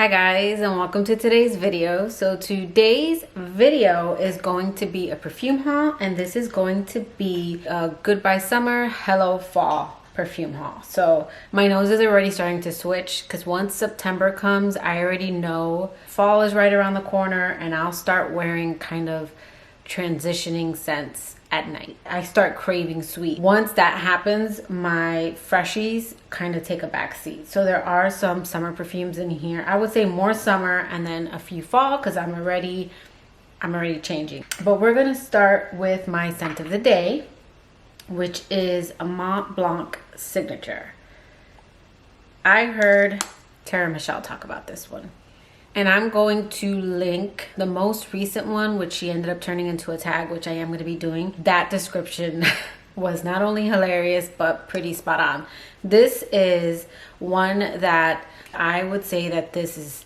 Hi guys, and welcome to today's video. So today's video is going to be a perfume haul, and this is going to be a goodbye summer, hello fall perfume haul. So my nose is already starting to switch because once September comes, I already know fall is right around the corner and I'll start wearing kind of transitioning scents at night. I start craving sweet. Once that happens, my freshies kind of take a back seat. So there are some summer perfumes in here. I would say more summer and then a few fall because I'm already changing. But we're gonna start with my scent of the day, which is a Mont Blanc Signature. I heard Tara Michelle talk about this one. And I'm going to link the most recent one, which she ended up turning into a tag, which I am going to be doing. That description was not only hilarious, but pretty spot on. This is one that I would say that this is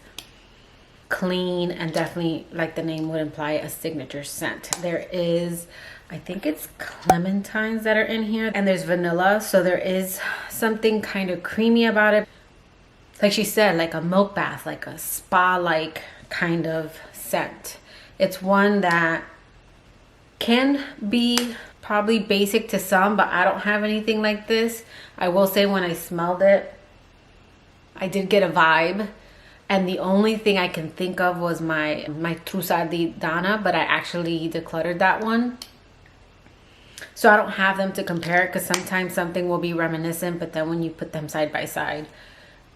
clean and definitely, like the name would imply, a signature scent. There is, I think it's clementines that are in here, and there's vanilla. So there is something kind of creamy about it. Like she said, like a milk bath, like a spa-like kind of scent. It's one that can be probably basic to some, but I don't have anything like this. I will say when I smelled it, I did get a vibe. And the only thing I can think of was my Trusa di Dana, but I actually decluttered that one. So I don't have them to compare it because sometimes something will be reminiscent, but then when you put them side by side,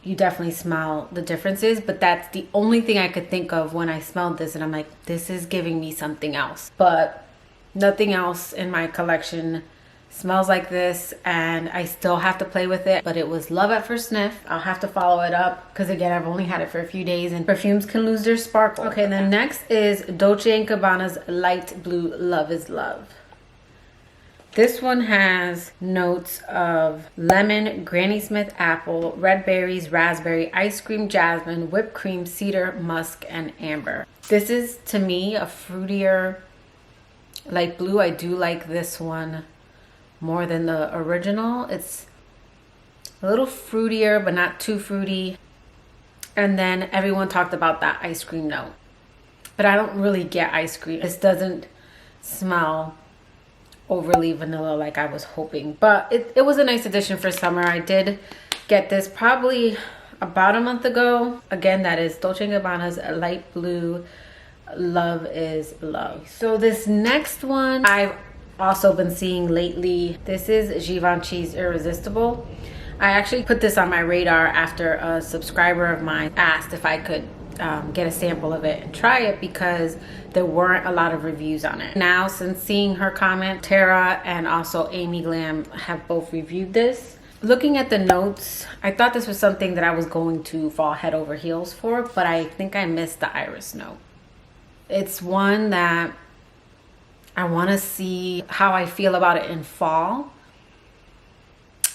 you definitely smell the differences. But that's the only thing I could think of when I smelled this, and I'm like, this is giving me something else. But nothing else in my collection smells like this, and I still have to play with it. But it was love at first sniff. I'll have to follow it up because again, I've only had it for a few days and perfumes can lose their sparkle. Okay, then next is Dolce Gabbana's Light Blue Love is Love. This one has notes of lemon, Granny Smith apple, red berries, raspberry, ice cream, jasmine, whipped cream, cedar, musk, and amber. This is, to me, a fruitier light blue. I do like this one more than the original. It's a little fruitier, but not too fruity. And then everyone talked about that ice cream note. But I don't really get ice cream. This doesn't smell overly vanilla like I was hoping, but it was a nice addition for summer. I did get this probably about a month ago. Again, that is Dolce & Gabbana's Light Blue Love is Love. So this next one I've also been seeing lately. This is Givenchy's Irresistible. I actually put this on my radar after a subscriber of mine asked if I could get a sample of it and try it because there weren't a lot of reviews on it. Now, since seeing her comment, Tara and also Amy Glam have both reviewed this. Looking at the notes, I thought this was something that I was going to fall head over heels for, but I think I missed the iris note. It's one that I want to see how I feel about it in fall.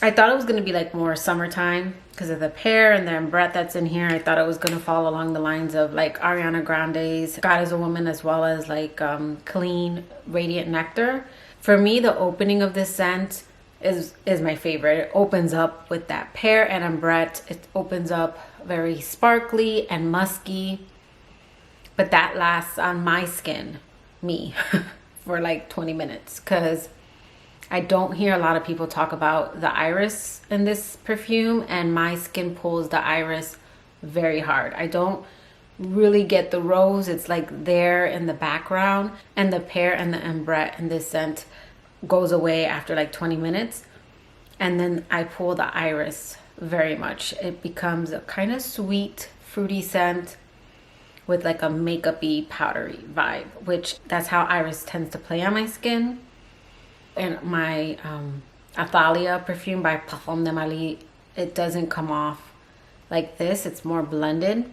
I thought it was going to be like more summertime because of the pear and the ambrette that's in here. I thought it was going to fall along the lines of like Ariana Grande's God is a Woman, as well as like Clean Radiant Nectar. For me, the opening of this scent is my favorite. It opens up with that pear and ambrette. It opens up very sparkly and musky, but that lasts on my skin, me, for like 20 minutes because I don't hear a lot of people talk about the iris in this perfume, and my skin pulls the iris very hard. I don't really get the rose. It's like there in the background, and the pear and the ambrette in this scent goes away after like 20 minutes. And then I pull the iris very much. It becomes a kind of sweet, fruity scent with like a makeup-y, powdery vibe, which that's how iris tends to play on my skin. And my Athalia perfume by Parfum de Mali, it doesn't come off like this. It's more blended.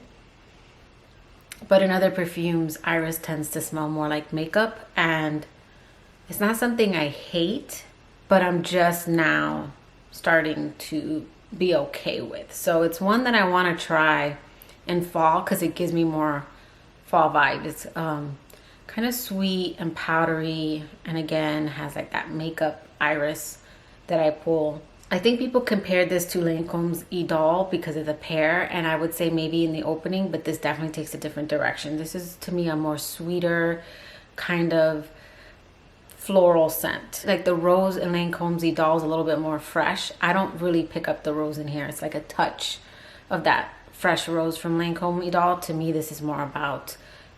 But in other perfumes, iris tends to smell more like makeup. And it's not something I hate, but I'm just now starting to be okay with. So it's one that I want to try in fall because it gives me more fall vibe. It's kind of sweet and powdery, and again has like that makeup iris that I pull I think people compared this to Lancome's Idol because of the pear, and I would say maybe in the opening, but this definitely takes a different direction. This is, to me, a more sweeter kind of floral scent. Like the rose in Lancome's Idol is a little bit more fresh. I don't really pick up the rose in here. It's like a touch of that fresh rose from Lancome Idol. To me, this is more about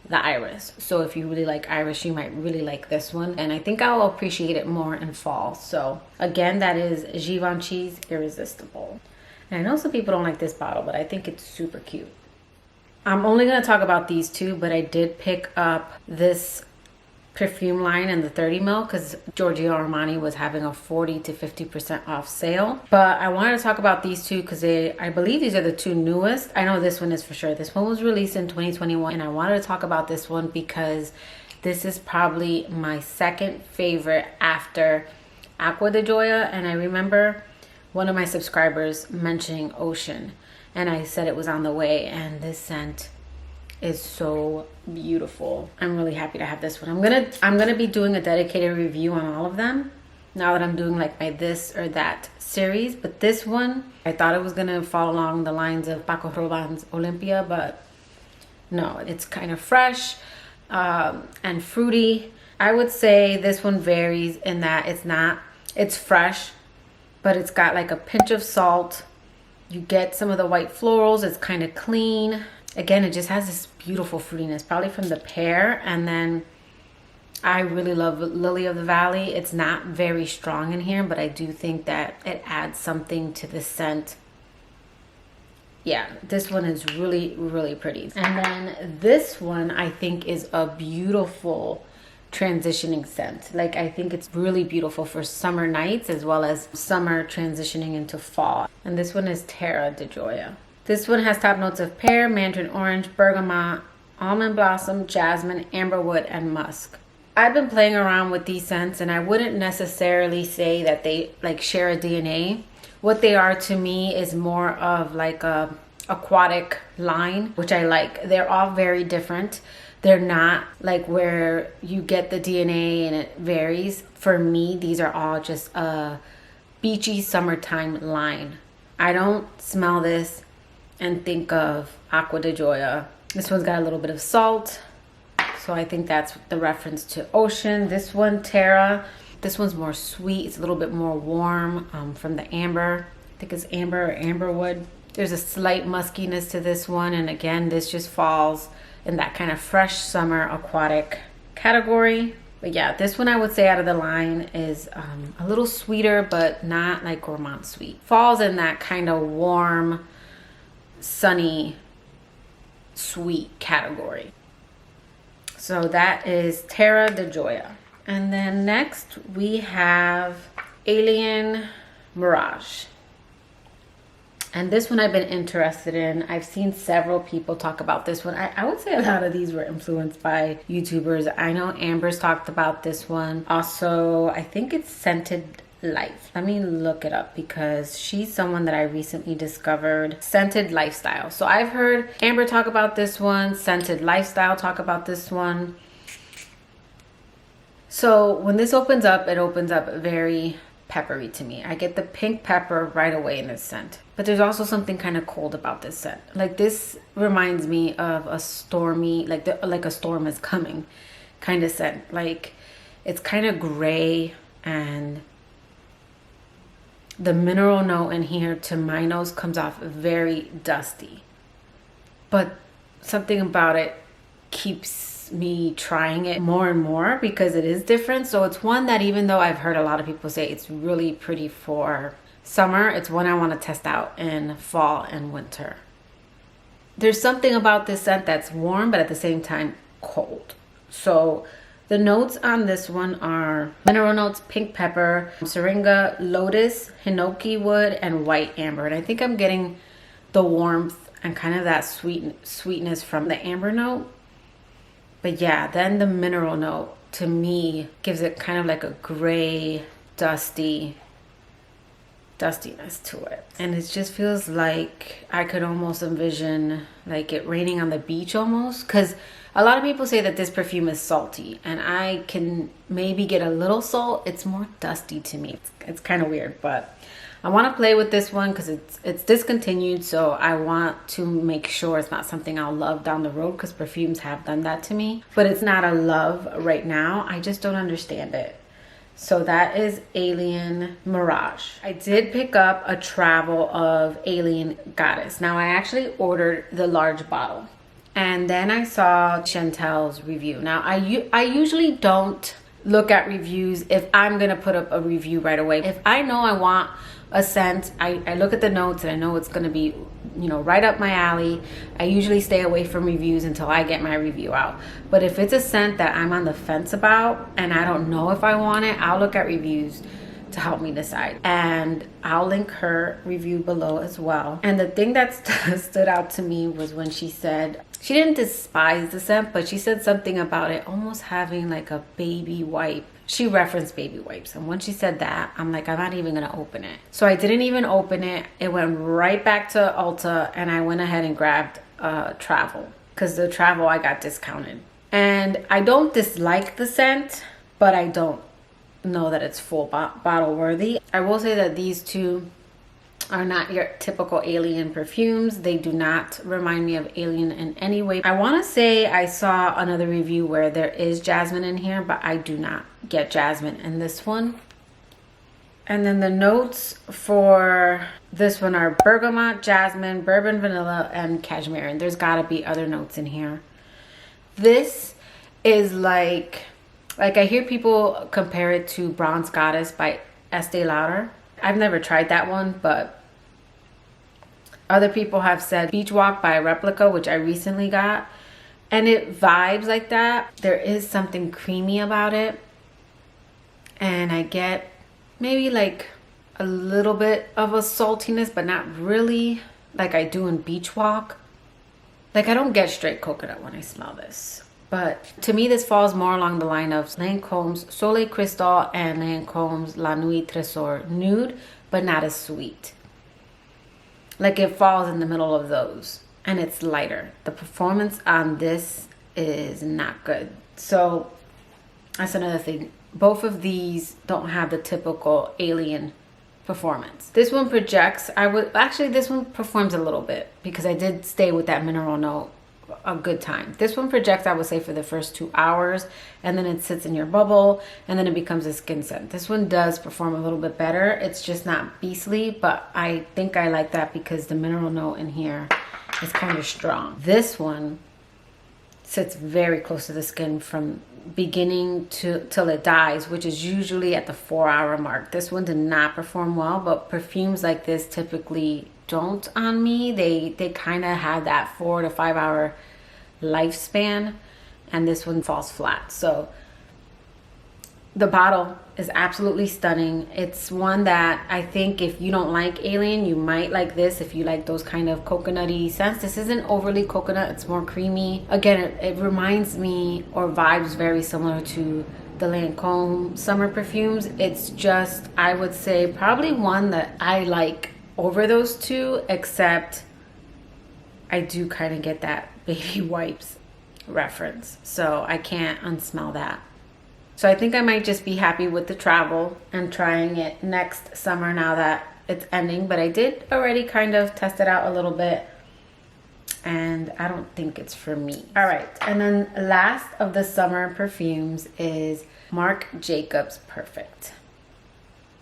the iris. So if you really like iris, you might really like this one, and I think I'll appreciate it more in fall. So again, that is Givenchy's Irresistible. And I know some people don't like this bottle, but I think it's super cute. I'm only going to talk about these two, but I did pick up this perfume line in the 30 ml because Giorgio Armani was having a 40 to 50% off sale. But I wanted to talk about these two because I believe these are the two newest. I know this one is for sure. This one was released in 2021, and I wanted to talk about this one because this is probably my second favorite after Acqua di Gioia. And I remember one of my subscribers mentioning Ocean, and I said it was on the way, and this scent is so beautiful. I'm really happy to have this one. I'm gonna be doing a dedicated review on all of them now that I'm doing like my this or that series. But this one, I thought it was gonna fall along the lines of Paco Rabanne's Olympia, but no, it's kind of fresh and fruity. I would say this one varies in that it's fresh, but it's got like a pinch of salt. You get some of the white florals. It's kind of clean. Again, it just has this beautiful fruitiness, probably from the pear. And then I really love Lily of the Valley. It's not very strong in here, but I do think that it adds something to the scent. Yeah, this one is really, really pretty. And then this one I think is a beautiful transitioning scent. Like, I think it's really beautiful for summer nights as well as summer transitioning into fall. And this one is Terra di Gioia. This one has top notes of pear, mandarin orange, bergamot, almond blossom, jasmine, amberwood, and musk. I've been playing around with these scents, and I wouldn't necessarily say that they like share a DNA. What they are to me is more of like a aquatic line, which I like. They're all very different. They're not like where you get the DNA and it varies. For me, these are all just a beachy summertime line. I don't smell this and think of Acqua di Gioia. This one's got a little bit of salt, so I think that's the reference to Ocean. This one, Terra, this one's more sweet. It's a little bit more warm from the amber. I think it's amber or amberwood. There's a slight muskiness to this one, and again, this just falls in that kind of fresh summer aquatic category. But yeah, this one I would say out of the line is a little sweeter, but not like gourmand sweet. Falls in that kind of warm, sunny, sweet category. So that is Terra di Gioia. And then next we have Alien Mirage. And this one I've been interested in. I've seen several people talk about this one. I would say a lot of these were influenced by YouTubers. I know Amber's talked about this one. Also, I think it's Scented Life. Let me look it up because she's someone that I recently discovered. Scented Lifestyle. So I've heard Amber talk about this one, Scented Lifestyle talk about this one. So when this opens up, it opens up very peppery to me. I get the pink pepper right away in this scent. But there's also something kind of cold about this scent. Like, this reminds me of a stormy, like a storm is coming kind of scent. Like, it's kind of gray, and the mineral note in here to my nose comes off very dusty. But something about it keeps me trying it more and more because it is different. So it's one that, even though I've heard a lot of people say it's really pretty for summer, it's one I want to test out in fall and winter. There's something about this scent that's warm, but at the same time cold. So the notes on this one are mineral notes, pink pepper, syringa, lotus, hinoki wood, and white amber. And I think I'm getting the warmth and kind of that sweetness from the amber note. But yeah, then the mineral note to me gives it kind of like a gray, dustiness to it. And it just feels like I could almost envision like it raining on the beach almost. Because a lot of people say that this perfume is salty, and I can maybe get a little salt. It's more dusty to me. It's kind of weird, but I want to play with this one because it's discontinued, so I want to make sure it's not something I'll love down the road, because perfumes have done that to me. But it's not a love right now. I just don't understand it. So that is Alien Mirage. I did pick up a travel of Alien Goddess. Now I actually ordered the large bottle, and then I saw Chantel's review. Now I usually don't look at reviews if I'm gonna put up a review right away. If I know I want a scent, I look at the notes and I know it's gonna be, you know, right up my alley. I usually stay away from reviews until I get my review out. But if it's a scent that I'm on the fence about and I don't know if I want it, I'll look at reviews to help me decide. And I'll link her review below as well. And the thing that stood out to me was when she said, she didn't despise the scent, but she said something about it almost having like a baby wipe. She referenced baby wipes, and when she said that, I'm like, I'm not even gonna open it. So I didn't even open it. It went right back to Ulta, and I went ahead and grabbed Travel, because the Travel I got discounted. And I don't dislike the scent, but I don't know that it's full bottle worthy. I will say that these two are not your typical Alien perfumes. They do not remind me of Alien in any way. I want to say I saw another review where there is jasmine in here, but I do not get jasmine in this one. And then the notes for this one are bergamot, jasmine, bourbon, vanilla, and cashmere. And there's got to be other notes in here. This is like I hear people compare it to Bronze Goddess by Estee Lauder. I've never tried that one, but other people have said Beach Walk by Replica, which I recently got, and it vibes like that. There is something creamy about it, and I get maybe like a little bit of a saltiness, but not really like I do in Beach Walk. Like, I don't get straight coconut when I smell this. But to me, this falls more along the line of Lancome's Soleil Crystal and Lancome's La Nuit Trésor Nude, but not as sweet. Like, it falls in the middle of those, and it's lighter. The performance on this is not good. So that's another thing. Both of these don't have the typical Alien performance. This one projects. This one performs a little bit because I did stay with that mineral note a good time. This one projects, I would say, for the first 2 hours, and then it sits in your bubble, and then it becomes a skin scent. This one does perform a little bit better. It's just not beastly, but I think I like that because the mineral note in here is kind of strong. This one sits very close to the skin from beginning till it dies, which is usually at the 4-hour mark. This one did not perform well, but perfumes like this typically don't on me. They kind of have that 4 to 5 hour lifespan, and this one falls flat. So the bottle is absolutely stunning. It's one that I think if you don't like Alien, you might like this if you like those kind of coconutty scents. This isn't overly coconut, it's more creamy. Again, it reminds me or vibes very similar to the Lancome summer perfumes. It's just, I would say, probably one that I like over those two, except I do kind of get that baby wipes reference, so I can't unsmell that. So I think I might just be happy with the Travel and trying it next summer now that it's ending. But I did already kind of test it out a little bit, and I don't think it's for me. All right, and then last of the summer perfumes is Marc Jacobs Perfect.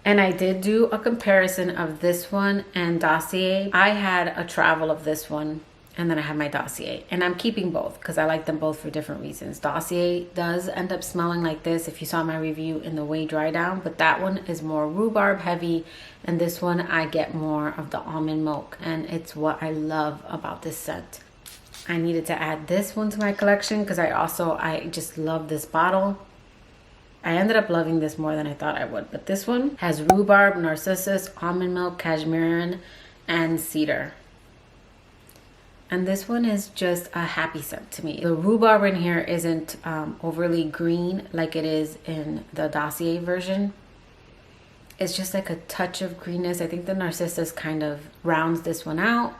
And I did do a comparison of this one and Dossier. I had a Travel of this one, and then I have my Dossier, and I'm keeping both because I like them both for different reasons. Dossier does end up smelling like this if you saw my review in the Way Dry Down, but that one is more rhubarb heavy, and this one I get more of the almond milk, and it's what I love about this scent. I needed to add this one to my collection because I just love this bottle. I ended up loving this more than I thought I would, but this one has rhubarb, narcissus, almond milk, cashmere, and cedar. And this one is just a happy scent to me. The rhubarb in here isn't overly green like it is in the Dossier version. It's just like a touch of greenness. I think the narcissus kind of rounds this one out,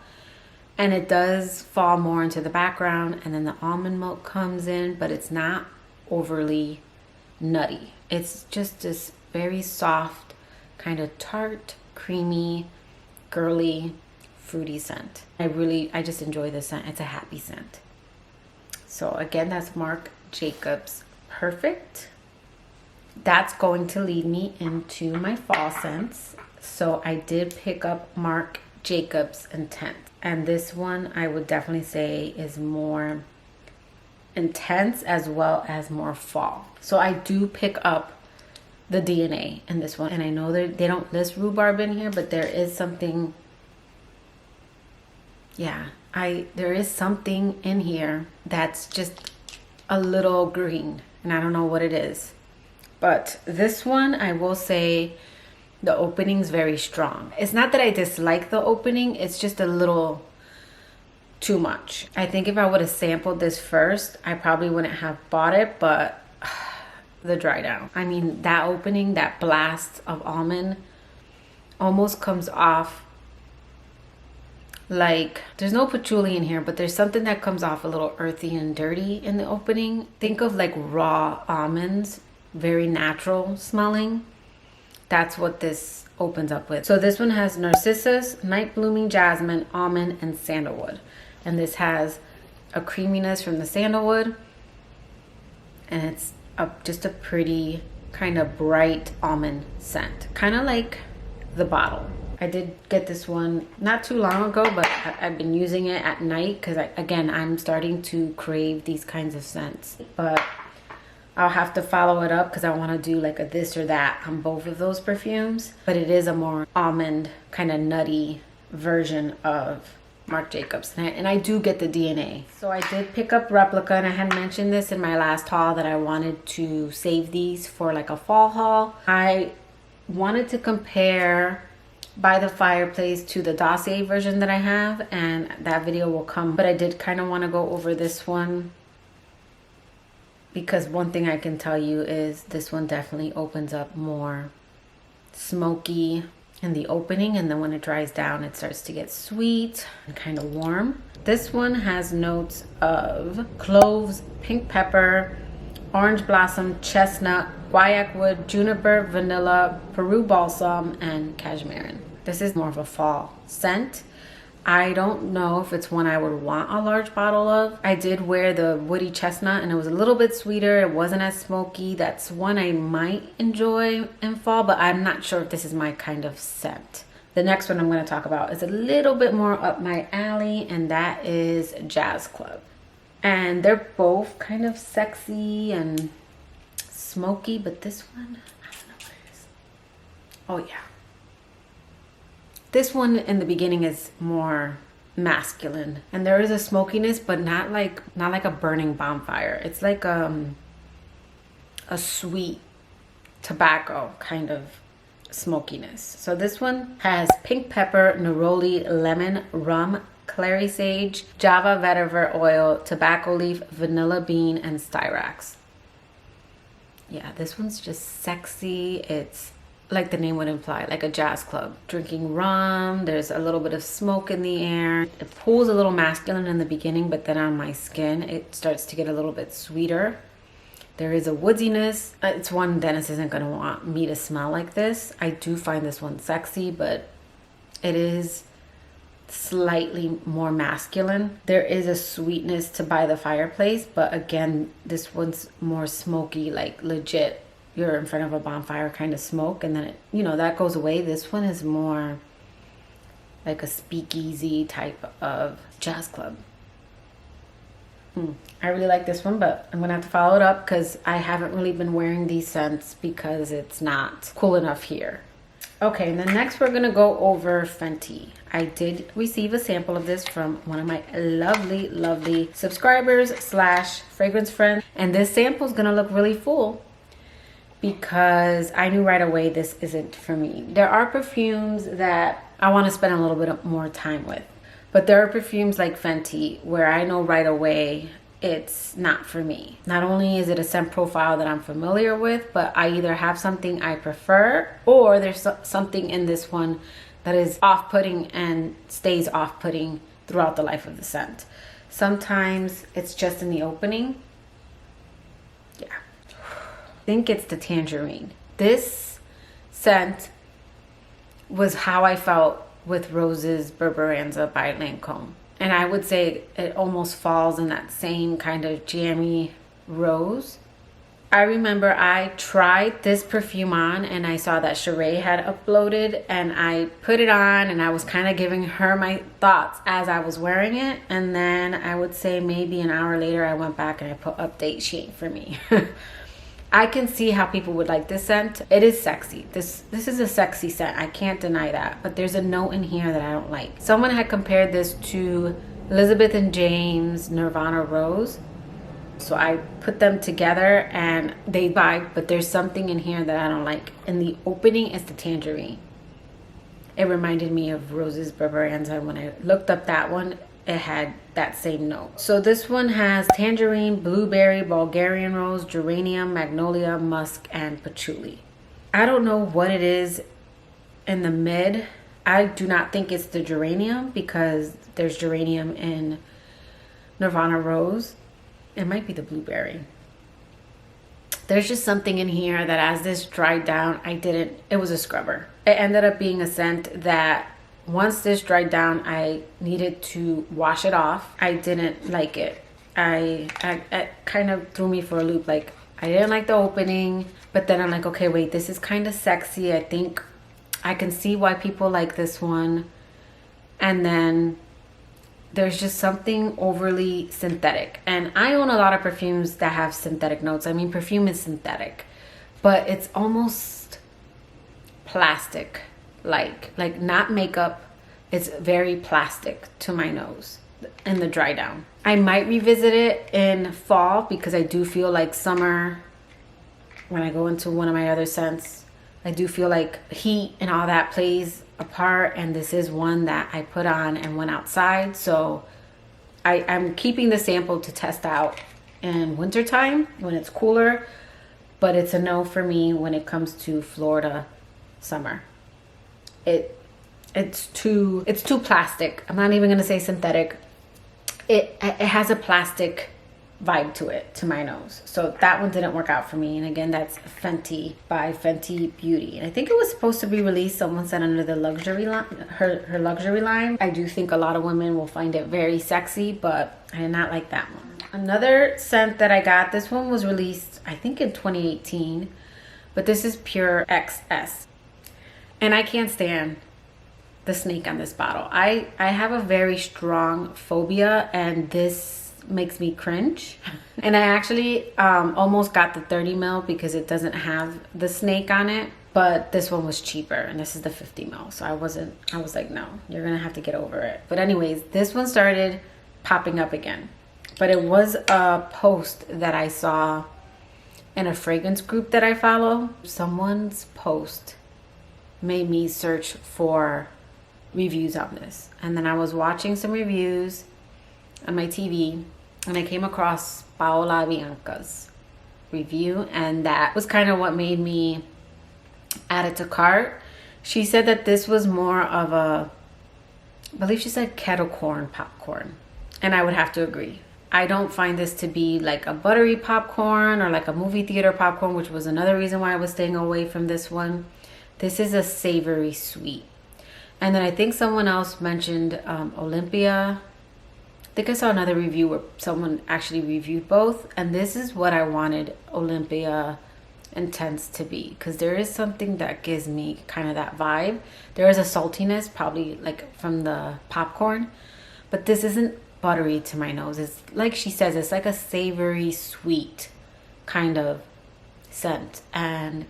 and it does fall more into the background, and then the almond milk comes in, but it's not overly nutty. It's just this very soft, kind of tart creamy, girly, fruity scent. I just enjoy this scent. It's a happy scent. So again, that's Marc Jacobs Perfect. That's going to lead me into my fall scents. So I did pick up Marc Jacobs Intense. And this one I would definitely say is more intense as well as more fall. So I do pick up the DNA in this one. And I know they don't list rhubarb in here, but there is something, yeah, there is something in here that's just a little green. And I don't know what it is. But this one, I will say the opening's very strong. It's not that I dislike the opening, it's just a little too much. I think if I would have sampled this first, I probably wouldn't have bought it, but the dry down. I mean, that opening, that blast of almond almost comes off like, there's no patchouli in here, but there's something that comes off a little earthy and dirty in the opening. Think of like raw almonds, very natural smelling. That's what this opens up with. So this one has narcissus, night blooming jasmine, almond, and sandalwood. And this has a creaminess from the sandalwood. And it's just a pretty kind of bright almond scent. Kind of like the bottle. I did get this one not too long ago, but I've been using it at night because again, I'm starting to crave these kinds of scents. But I'll have to follow it up because I want to do like a this or that on both of those perfumes. But it is a more almond, kind of nutty version of Marc Jacobs. And I do get the DNA. So I did pick up Replica, and I had mentioned this in my last haul that I wanted to save these for like a fall haul. I wanted to compare By the Fireplace to the Dossier version that I have, and that video will come. But I did kind of want to go over this one, because one thing I can tell you is this one definitely opens up more smoky in the opening, and then when it dries down it starts to get sweet and kind of warm. This one has notes of cloves, pink pepper, orange blossom, chestnut, guaiac wood, juniper, vanilla, Peru balsam, and cashmere. This is more of a fall scent. I don't know if it's one I would want a large bottle of. I did wear the woody chestnut and it was a little bit sweeter. It wasn't as smoky. That's one I might enjoy in fall, but I'm not sure if this is my kind of scent. The next one I'm going to talk about is a little bit more up my alley, and that is Jazz Club. And they're both kind of sexy and smoky, but this one, I don't know what it is. Oh yeah. This one in the beginning is more masculine, and there is a smokiness, but not like a burning bonfire. It's like a sweet tobacco kind of smokiness. So this one has pink pepper, neroli, lemon, rum, clary sage, java vetiver oil, tobacco leaf, vanilla bean, and styrax. Yeah, this one's just sexy. It's like the name would imply, like a jazz club. Drinking rum, there's a little bit of smoke in the air. It pulls a little masculine in the beginning, but then on my skin, it starts to get a little bit sweeter. There is a woodiness. It's one Dennis isn't gonna want me to smell like this. I do find this one sexy, but it is slightly more masculine. There is a sweetness to By the Fireplace, but again, this one's more smoky, like legit. You're in front of a bonfire kind of smoke, and then it, you know, that goes away. This one is more like a speakeasy type of jazz club. I really like this one, but I'm gonna have to follow it up because I haven't really been wearing these scents because it's not cool enough here. Okay, and then next we're gonna go over Fenty. I did receive a sample of this from one of my lovely subscribers / fragrance friends, and this sample is gonna look really full, because I knew right away this isn't for me. There are perfumes that I want to spend a little bit more time with, but there are perfumes like Fenty where I know right away it's not for me. Not only is it a scent profile that I'm familiar with, but I either have something I prefer, or there's something in this one that is off-putting and stays off-putting throughout the life of the scent. Sometimes it's just in the opening. Yeah. I think it's the tangerine. This scent, was how I felt with Roses Berberanza by Lancome. And I would say it almost falls in that same kind of jammy rose. I remember I tried this perfume on and I saw that Sheree had uploaded, and I put it on and I was kind of giving her my thoughts as I was wearing it. And then I would say maybe an hour later I went back and I put update, she ain't for me. I can see how people would like this scent. It is sexy. This is a sexy scent. I can't deny that. But there's a note in here that I don't like. Someone had compared this to Elizabeth and James Nirvana Rose. So I put them together and they vibe, but there's something in here that I don't like. In the opening is the tangerine. It reminded me of Roses Berberanza. When I looked up that one, it had that same note. So this one has tangerine, blueberry, Bulgarian rose, geranium, magnolia, musk, and patchouli. I don't know what it is in the mid. I do not think it's the geranium because there's geranium in Nirvana Rose. It might be the blueberry. There's just something in here that as this dried down, it was a scrubber. It ended up being a scent that once this dried down, I needed to wash it off. I didn't like it. It kind of threw me for a loop. Like, I didn't like the opening, but then I'm like, okay, wait, this is kind of sexy. I think I can see why people like this one. And then there's just something overly synthetic. And I own a lot of perfumes that have synthetic notes. I mean, perfume is synthetic, but it's almost plastic. Like not makeup. It's very plastic to my nose in the dry down. I might revisit it in fall because I do feel like summer, when I go into one of my other scents, I do feel like heat and all that plays a part, and this is one that I put on and went outside. So I'm keeping the sample to test out in wintertime when it's cooler, but it's a no for me when it comes to Florida summer. It's too plastic. I'm not even gonna say synthetic. It has a plastic vibe to it, to my nose. So that one didn't work out for me. And again, that's Fenty by Fenty Beauty. And I think it was supposed to be released, someone said, under the luxury line, her luxury line. I do think a lot of women will find it very sexy, but I did not like that one. Another scent that I got, this one was released, I think in 2018, but this is Pure XS. And I can't stand the snake on this bottle. I have a very strong phobia, and this makes me cringe. And I actually almost got the 30 ml because it doesn't have the snake on it, but this one was cheaper, and this is the 50 ml. So I was like, no, you're gonna have to get over it. But anyways, this one started popping up again, but it was a post that I saw in a fragrance group that I follow. Someone's post made me search for reviews on this, and then I was watching some reviews on my TV, and I came across Paola Bianca's review, and that was kind of what made me add it to cart. She said that this was more of a, I believe she said kettle corn popcorn, and I would have to agree. I don't find this to be like a buttery popcorn or like a movie theater popcorn, which was another reason why I was staying away from this one. This is a savory sweet. And then I think someone else mentioned Olympia. I think I saw another review where someone actually reviewed both. And this is what I wanted Olympia Intense to be, because there is something that gives me kind of that vibe. There is a saltiness, probably like from the popcorn, but this isn't buttery to my nose. It's like she says, it's like a savory sweet kind of scent. And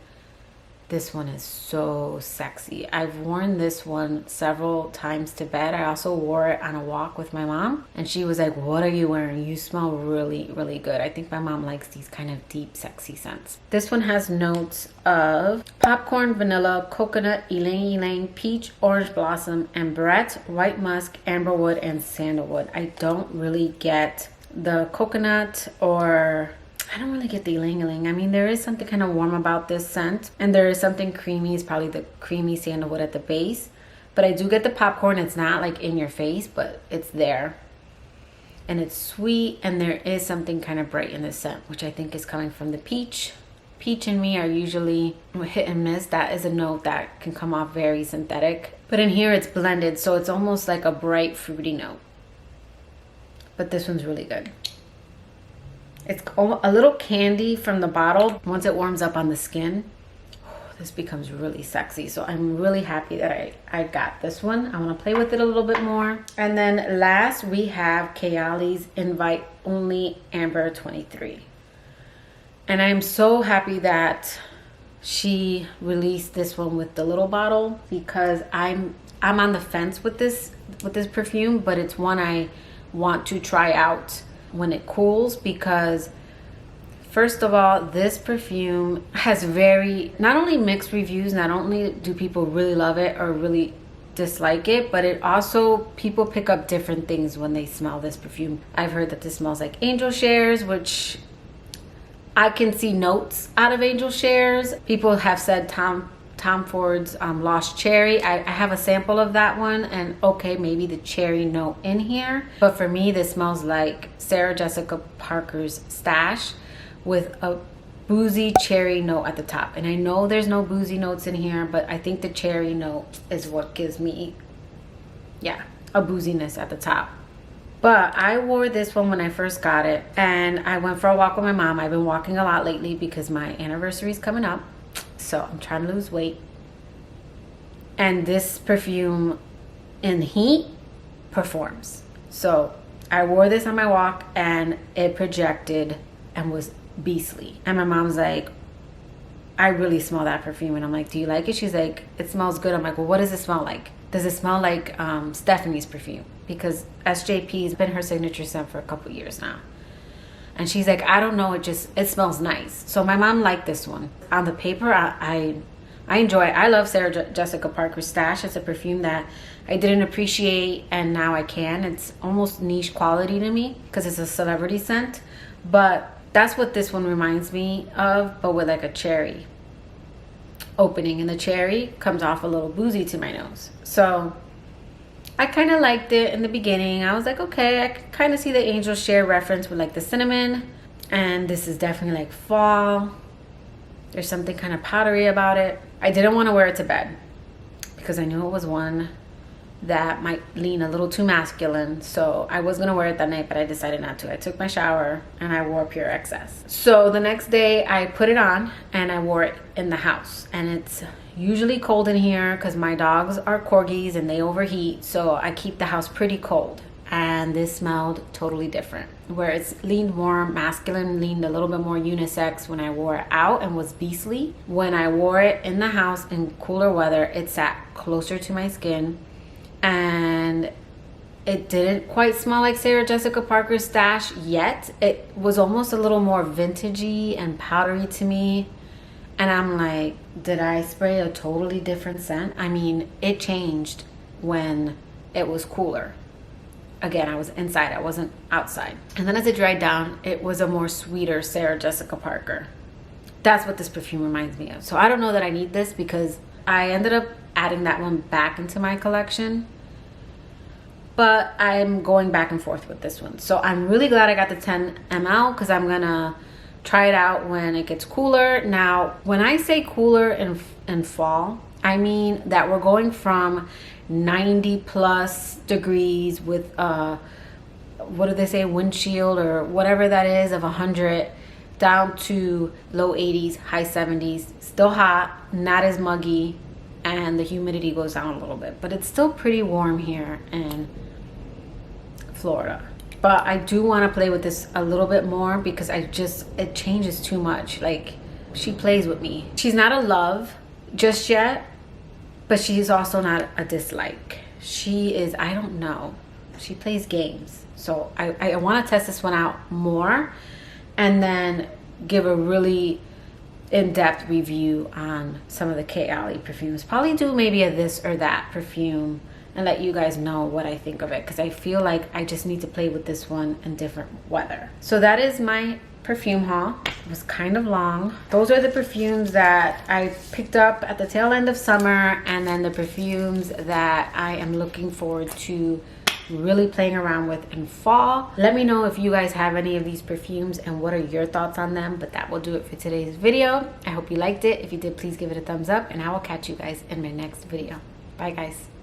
this one is so sexy. I've worn this one several times to bed. I also wore it on a walk with my mom, and she was like, what are you wearing? You smell really, really good. I think my mom likes these kind of deep, sexy scents. This one has notes of popcorn, vanilla, coconut, ylang ylang, peach, orange blossom, ambrette, white musk, amberwood, and sandalwood. I don't really get the coconut, or I don't really get the ylang-ylang. I mean, there is something kind of warm about this scent, and there is something creamy. It's probably the creamy sandalwood at the base, but I do get the popcorn. It's not like in your face, but it's there, and it's sweet, and there is something kind of bright in this scent, which I think is coming from the peach Peach and Me are usually hit and miss. That is a note that can come off very synthetic. But in here it's blended, so it's almost like a bright fruity note. But this one's really good. It's a little candy from the bottle. Once it warms up on the skin, this becomes really sexy. So I'm really happy that I got this one. I want to play with it a little bit more. And then last we have Kayali's Invite Only Amber 23. And I'm so happy that she released this one with the little bottle, because I'm on the fence with this perfume, but it's one I want to try out when it cools, because first of all, this perfume has not only mixed reviews, not only do people really love it or really dislike it, but it also, people pick up different things when they smell this perfume. I've heard that this smells like angel shares, which I can see notes out of angel shares. People have said Tom Ford's Lost Cherry. I have a sample of that one, and okay, maybe the cherry note in here. But for me, this smells like Sarah Jessica Parker's Stash with a boozy cherry note at the top. And I know there's no boozy notes in here, but I think the cherry note is what gives me, yeah, a booziness at the top. But I wore this one when I first got it, and I went for a walk with my mom. I've been walking a lot lately because my anniversary is coming up. So I'm trying to lose weight. And this perfume in heat performs. So I wore this on my walk and it projected and was beastly. And my mom's like, I really smell that perfume. And I'm like, do you like it? She's like, it smells good. I'm like, well, what does it smell like? Does it smell like Stephanie's perfume? Because SJP has been her signature scent for a couple years now. And she's like, I don't know, it smells nice. So my mom liked this one. On the paper, I enjoy it. I love Sarah Jessica Parker's Stash. It's a perfume that I didn't appreciate, and now I can. It's almost niche quality to me because it's a celebrity scent. But that's what this one reminds me of, but with like a cherry opening. And the cherry comes off a little boozy to my nose. So I kind of liked it in the beginning. I was like, okay, I kind of see the angel share reference with like the cinnamon. And this is definitely like fall. There's something kind of powdery about it. I didn't want to wear it to bed because I knew it was one that might lean a little too masculine. So I was going to wear it that night, but I decided not to. I took my shower and I wore Pure XS. So the next day I put it on and I wore it in the house. And it's usually cold in here because my dogs are corgis and they overheat. So I keep the house pretty cold. And this smelled totally different. Where it's leaned more masculine, leaned a little bit more unisex when I wore it out and was beastly. When I wore it in the house in cooler weather, it sat closer to my skin. And it didn't quite smell like Sarah Jessica Parker's Stash yet. It was almost a little more vintagey and powdery to me. And I'm like, did I spray a totally different scent? I mean, it changed when it was cooler. Again, I was inside, I wasn't outside. And then as it dried down, it was a more sweeter Sarah Jessica Parker. That's what this perfume reminds me of. So I don't know that I need this because I ended up adding that one back into my collection. But I'm going back and forth with this one. So I'm really glad I got the 10 ml because I'm gonna try it out when it gets cooler. Now, when I say cooler in fall, I mean that we're going from 90 plus degrees with what do they say, windshield or whatever that is of 100 down to low 80s, high 70s. Still hot, not as muggy, and the humidity goes down a little bit, but it's still pretty warm here in Florida. But I do want to play with this a little bit more because it changes too much. Like, she plays with me. She's not a love just yet, but she's also not a dislike. She is, I don't know, she plays games. So I want to test this one out more and then give a really in-depth review on some of the Kayali perfumes. Probably do maybe a this or that perfume and let you guys know what I think of it, because I feel like I just need to play with this one in different weather. So that is my perfume haul. It was kind of long. Those are the perfumes that I picked up at the tail end of summer, and then the perfumes that I am looking forward to really playing around with in fall. Let me know if you guys have any of these perfumes and what are your thoughts on them. But that will do it for today's video. I hope you liked it. If you did, please give it a thumbs up, and I will catch you guys in my next video. Bye guys.